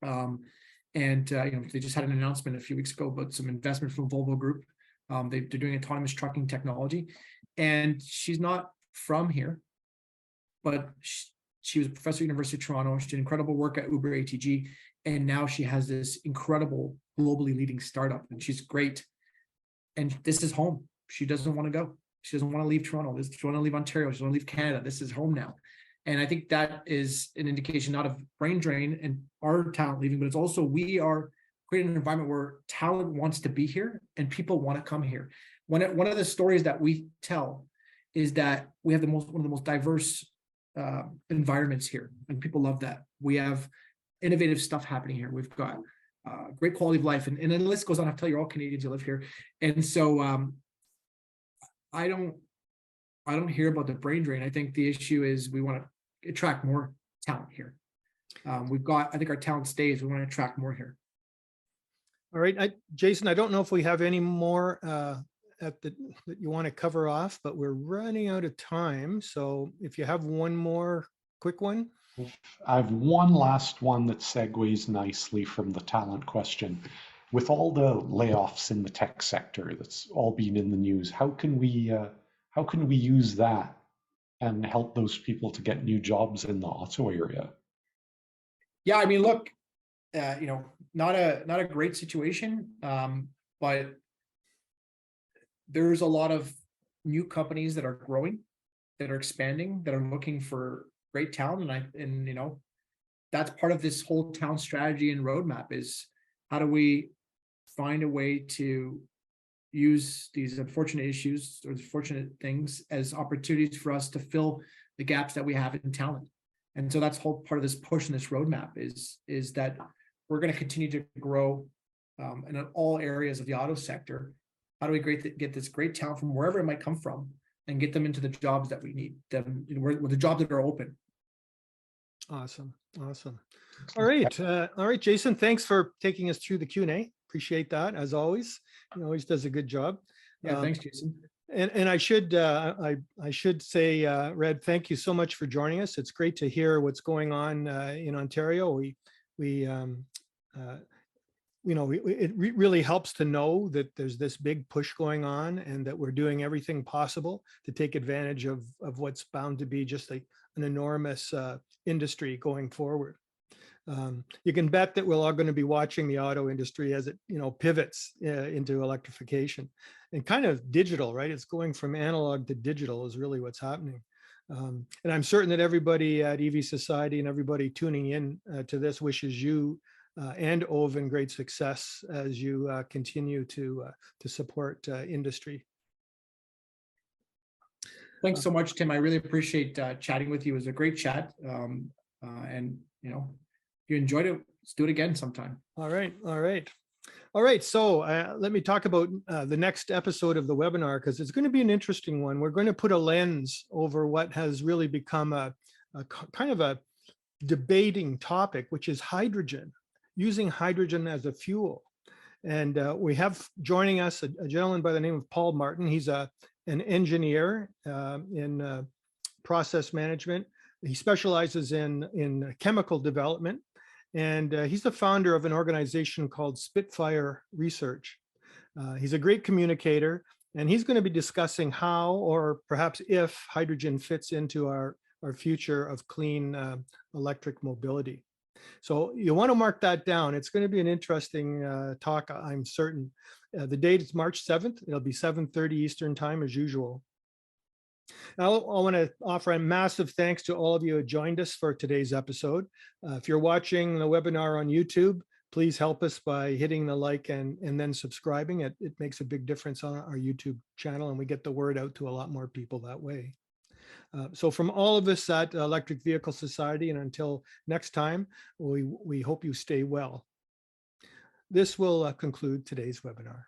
And they just had an announcement a few weeks ago about some investment from Volvo Group. They're doing autonomous trucking technology, and she's not from here, but she was a professor at University of Toronto. She did incredible work at Uber ATG, and now she has this incredible globally leading startup, and she's great. And this is home. She doesn't want to go. She doesn't want to leave Toronto. She doesn't want to leave Ontario. She doesn't want to leave Canada. This is home now. And I think that is an indication not of brain drain and our talent leaving, but it's also we are creating an environment where talent wants to be here and people want to come here. One of the stories that we tell is that we have one of the most diverse environments here, and people love that. We have innovative stuff happening here. We've got great quality of life, and the list goes on. I tell you, all Canadians, you live here, and so I don't hear about the brain drain. I think the issue is we want to attract more talent here. I think our talent stays. We want to attract more here. All right, Jason, I don't know if we have any more that you want to cover off, but we're running out of time. So if you have one more quick one? I have one last one that segues nicely from the talent question. With all the layoffs in the tech sector that's all been in the news, how can we use that and help those people to get new jobs in the Ottawa area? Yeah, I mean, look, not a great situation, but there's a lot of new companies that are growing, that are expanding, that are looking for great talent, and that's part of this whole town strategy and roadmap is how do we find a way to use these unfortunate issues or fortunate things as opportunities for us to fill the gaps that we have in talent. And so that's whole part of this push in this roadmap is that we're going to continue to grow in all areas of the auto sector. How do we get this great talent from wherever it might come from and get them into the jobs that we need them, with the jobs that are open. Awesome. All right, Jason, thanks for taking us through the Q&A. Appreciate that, as always. He always does a good job. Yeah, thanks, Jason. And I should say, Raed, thank you so much for joining us. It's great to hear what's going on in Ontario. It really helps to know that there's this big push going on and that we're doing everything possible to take advantage of what's bound to be just like an enormous industry going forward. You can bet that we're all going to be watching the auto industry as it pivots into electrification and kind of digital, right? It's going from analog to digital is really what's happening. And I'm certain that everybody at EV Society and everybody tuning in to this wishes you and OVIN great success as you continue to support industry. Thanks so much, Tim. I really appreciate chatting with you. It was a great chat. And if you enjoyed it, let's do it again sometime. All right. So let me talk about the next episode of the webinar, because it's going to be an interesting one. We're going to put a lens over what has really become a kind of a debating topic, which is hydrogen, using hydrogen as a fuel. And we have joining us a gentleman by the name of Paul Martin. He's an engineer in process management. He specializes in chemical development. And he's the founder of an organization called Spitfire Research. He's a great communicator, and he's going to be discussing how, or perhaps if, hydrogen fits into our future of clean electric mobility. So you want to mark that down. It's going to be an interesting talk, I'm certain. The date is March 7th. It'll be 7:30 Eastern time as usual. Now, I want to offer a massive thanks to all of you who joined us for today's episode. If you're watching the webinar on YouTube, please help us by hitting the like and then subscribing. It makes a big difference on our YouTube channel, and we get the word out to a lot more people that way. So from all of us at Electric Vehicle Society, and until next time, we hope you stay well. This will conclude today's webinar.